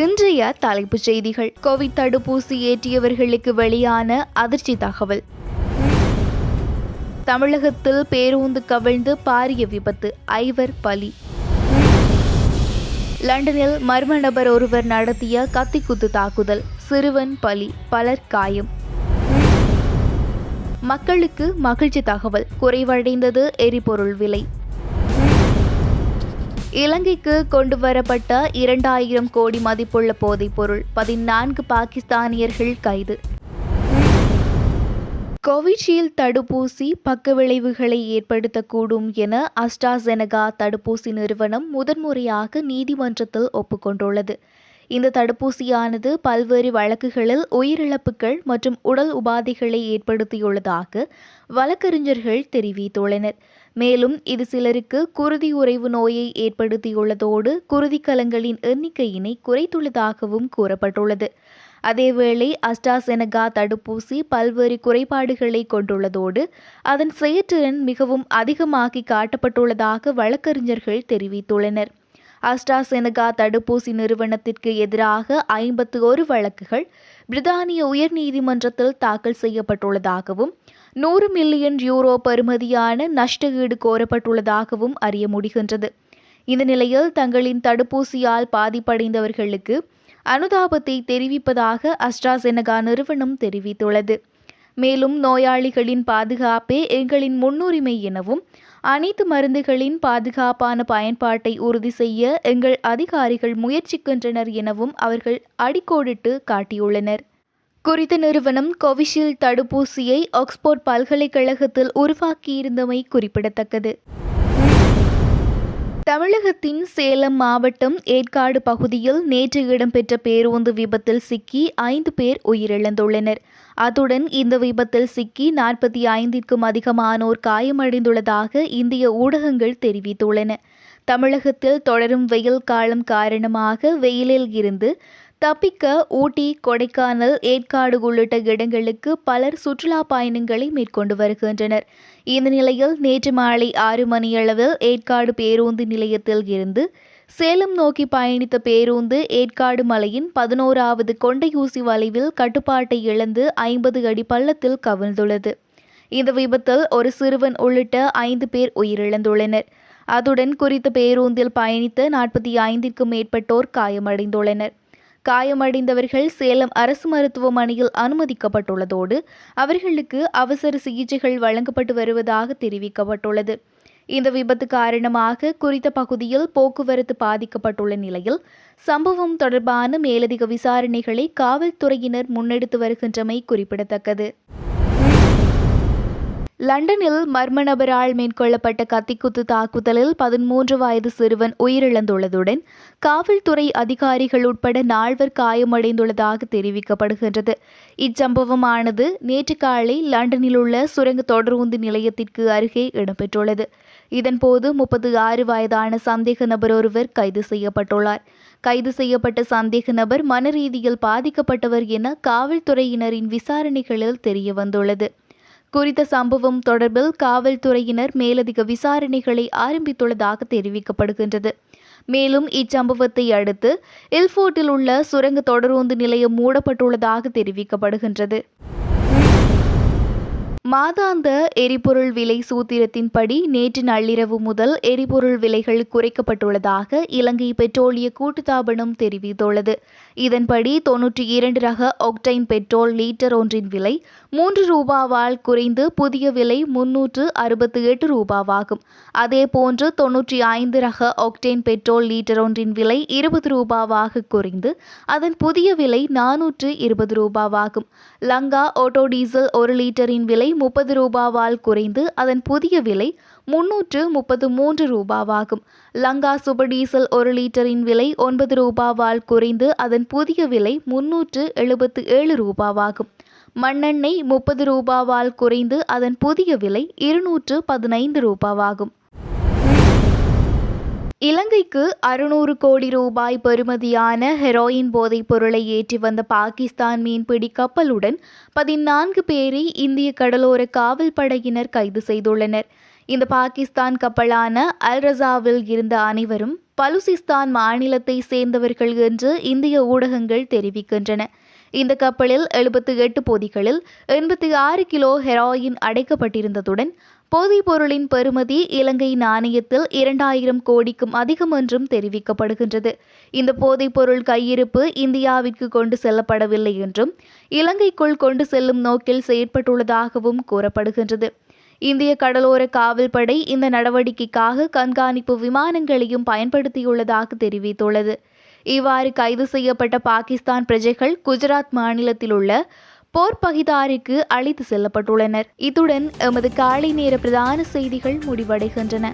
இன்றைய தலைப்புச் செய்திகள். கோவிட் தடுப்பூசி ஏற்றியவர்களுக்கு வெளியான அதிர்ச்சி தகவல். தமிழகத்தில் பேருந்து கவிழ்ந்து பாரிய விபத்து, 5 பலி. லண்டனில் மர்ம நபர் ஒருவர் நடத்திய கத்திக்குத்து தாக்குதல், சிறுவன் பலி, பலர் காயம். மக்களுக்கு மகிழ்ச்சி தகவல், குறைவடைந்தது எரிபொருள் விலை. இலங்கைக்கு கொண்டுவரப்பட்ட 2000 கோடி மதிப்புள்ள போதைப்பொருள், 14 பாகிஸ்தானியர்கள் கைது. கோவிஷீல்டு தடுப்பூசி பக்க விளைவுகளை ஏற்படுத்தக்கூடும் என அஸ்ட்ராசெனகா தடுப்பூசி நிறுவனம் முதன்முறையாக நீதிமன்றத்தில் ஒப்புக்கொண்டுள்ளது. இந்த தடுப்பூசியானது பல்வேறு வழக்குகளில் உயிரிழப்புகள் மற்றும் உடல் உபாதைகளை ஏற்படுத்தியுள்ளதாக வழக்கறிஞர்கள் தெரிவித்துள்ளனர். மேலும் இது சிலருக்கு குருதி உறைவு நோயை ஏற்படுத்தியுள்ளதோடு குருதிக்கலங்களின் எண்ணிக்கையினை குறைத்துள்ளதாகவும் கூறப்பட்டுள்ளது. அதேவேளை அஸ்ட்ராசெனகா தடுப்பூசி பல்வேறு குறைபாடுகளை கொண்டுள்ளதோடு அதன் செயற்திறன் மிகவும் அதிகமாக்கி காட்டப்பட்டுள்ளதாக வழக்கறிஞர்கள் தெரிவித்துள்ளனர். அஸ்ட்ராசெனகா தடுப்பூசி நிறுவனத்திற்கு எதிராக 51 வழக்குகள் பிரித்தானிய உயர்நீதிமன்றத்தில் தாக்கல் செய்யப்பட்டுள்ளதாகவும் 100 மில்லியன் யூரோ பெறுமதியான நஷ்டஈடு கோரப்பட்டுள்ளதாகவும் அறிய முடிகின்றது. இந்த நிலையில் தங்களின் தடுப்பூசியால் பாதிப்படைந்தவர்களுக்கு அனுதாபத்தை தெரிவிப்பதாக அஸ்ட்ராசெனகா நிறுவனம் தெரிவித்துள்ளது. மேலும் நோயாளிகளின் பாதுகாப்பே எங்களின் முன்னுரிமை எனவும் அனைத்து மருந்துகளின் பாதுகாப்பான பயன்பாட்டை உறுதி செய்ய எங்கள் அதிகாரிகள் முயற்சிக்கின்றனர் எனவும் அவர்கள் அடிக்கோடிட்டு காட்டியுள்ளனர். குறித்த நிறுவனம் கோவிஷீல்டு தடுப்பூசியை ஆக்ஸ்போர்ட் பல்கலைக்கழகத்தில் உருவாக்கியிருந்தமை குறிப்பிடத்தக்கது. தமிழகத்தின் சேலம் மாவட்டம் ஏற்காடு பகுதியில் நேற்று இடம்பெற்ற பேருந்து விபத்தில் சிக்கி 5 பேர் உயிரிழந்துள்ளனர். அத்துடன் இந்த விபத்தில் சிக்கி 45க்கும் அதிகமானோர் காயமடைந்துள்ளதாக இந்திய ஊடகங்கள் தெரிவித்துள்ளன. தமிழகத்தில் தொடரும் வெயில் காலம் காரணமாக வெயிலில் இருந்து தப்பிக்க ஊட்டி, கொடைக்கானல், ஏற்காடு உள்ளிட்ட இடங்களுக்கு பலர் சுற்றுலா பயணங்களை மேற்கொண்டு வருகின்றனர். இந்த நிலையில் நேற்று மாலை 6 மணியளவில் ஏற்காடு பேருந்து நிலையத்தில் இருந்து சேலம் நோக்கி பயணித்த பேருந்து ஏற்காடு மலையின் 11வது கொண்டையூசி வளைவில் கட்டுப்பாட்டை இழந்து 50 அடி பள்ளத்தில் கவிழ்ந்துள்ளது. இந்த விபத்தில் ஒரு சிறுவன் உள்ளிட்ட 5 பேர் உயிரிழந்துள்ளனர். அதுடன் குறித்த பேருந்தில் பயணித்த 45க்கும் மேற்பட்டோர் காயமடைந்துள்ளனர். காயமடைந்தவர்கள் சேலம் அரசு மருத்துவமனையில் அனுமதிக்கப்பட்டுள்ளதோடு அவர்களுக்கு அவசர சிகிச்சைகள் வழங்கப்பட்டு வருவதாக தெரிவிக்கப்பட்டுள்ளது. இந்த விபத்து காரணமாக குறித்த பகுதியில் போக்குவரத்து பாதிக்கப்பட்டுள்ள நிலையில் சம்பவம் தொடர்பான மேலதிக விசாரணைகளை காவல்துறையினர் முன்னெடுத்து வருகின்றமை குறிப்பிடத்தக்கது. லண்டனில் மர்ம நபரால் மேற்கொள்ளப்பட்ட கத்திக்குத்து தாக்குதலில் 13 வயது சிறுவன் உயிரிழந்துள்ளதுடன் காவல்துறை அதிகாரிகள் உட்பட 4 காயமடைந்துள்ளதாக தெரிவிக்கப்படுகின்றது. இச்சம்பவமானது நேற்று காலை லண்டனில் உள்ள சுரங்க தொடருந்து நிலையத்திற்கு அருகே இடம்பெற்றுள்ளது. இதன்போது 36 வயதான சந்தேக நபர் ஒருவர் கைது செய்யப்பட்டுள்ளார். கைது செய்யப்பட்ட சந்தேக நபர் மனரீதியில் பாதிக்கப்பட்டவர் என காவல்துறையினரின் விசாரணைகளில் தெரியவந்துள்ளது. குறித்த சம்பவம் தொடர்பில் காவல்துறையினர் மேலதிக விசாரணைகளை ஆரம்பித்துள்ளதாக தெரிவிக்கப்படுகின்றது. மேலும் இச்சம்பவத்தை அடுத்து இல்ஃபோர்ட்டில் உள்ள சுரங்க தொடருந்து நிலையம் மூடப்பட்டுள்ளதாக தெரிவிக்கப்படுகின்றது. மாதாந்த எரிபொருள் விலை சூத்திரத்தின்படி நேற்று நள்ளிரவு முதல் எரிபொருள் விலைகள் குறைக்கப்பட்டுள்ளதாக இலங்கை பெட்ரோலிய கூட்டுத்தாபனம் தெரிவித்துள்ளது. இதன்படி 92 ரக ஒக்டைன் பெட்ரோல் லீட்டர் ஒன்றின் விலை 3 ரூபாவால் குறைந்து புதிய விலை 368 ரூபாவாகும். அதேபோன்று 95 ரக ஒக்டைன் பெட்ரோல் லீட்டர் ஒன்றின் விலை 20 ரூபாவாக குறைந்து அதன் புதிய விலை 420 ரூபாவாகும். லங்கா ஆட்டோ டீசல் 1 லிட்டரின் விலை 30 ரூபாவால் குறைந்து அதன் புதிய விலை 333 ரூபாவாகும். லங்கா சூப்பர் டீசல் 1 லிட்டரின் விலை 9 ரூபாவால் குறைந்து அதன் புதிய விலை 377 ரூபாவாகும். மண்ணெண்ணெய் 30 ரூபாவால் குறைந்து அதன் புதிய விலை 215 ரூபாவாகும். இலங்கைக்கு 600 கோடி ரூபாய் பெறுமதியான ஹெரோயின் போதைப் பொருளை ஏற்றி வந்த பாகிஸ்தான் மீன்பிடி கப்பலுடன் 14 பேரை இந்திய கடலோர காவல் படையினர் கைது செய்துள்ளனர். இந்த பாகிஸ்தான் கப்பலான அல் ரசாவில் இருந்த அனைவரும் பலுசிஸ்தான் மாநிலத்தை சேர்ந்தவர்கள் என்று இந்திய ஊடகங்கள் தெரிவிக்கின்றன. இந்த கப்பலில் 78 பொதிகளில் 86 கிலோ ஹெராயின் அடைக்கப்பட்டிருந்ததுடன் போதைப் பொருளின் பெறுமதி இலங்கை நாணயத்தில் 2000 கோடிக்கும் அதிகம் என்றும் தெரிவிக்கப்படுகின்றது. இந்த போதைப் பொருள் கையிருப்பு இந்தியாவிற்கு கொண்டு செல்லப்படவில்லை என்றும் இலங்கைக்குள் கொண்டு செல்லும் நோக்கில் செயற்பட்டுள்ளதாகவும் கூறப்படுகின்றது. இந்திய கடலோர காவல்படை இந்த நடவடிக்கைக்காக கண்காணிப்பு விமானங்களையும் பயன்படுத்தியுள்ளதாக தெரிவித்துள்ளது. இவ்வாறு கைது செய்யப்பட்ட பாகிஸ்தான் பிரஜைகள் குஜராத் மாநிலத்தில் உள்ள போர்பகிதாருக்கு அழைத்து செல்லப்பட்டுள்ளனர். இத்துடன் எமது காலை நேர பிரதான செய்திகள் முடிவடைகின்றன.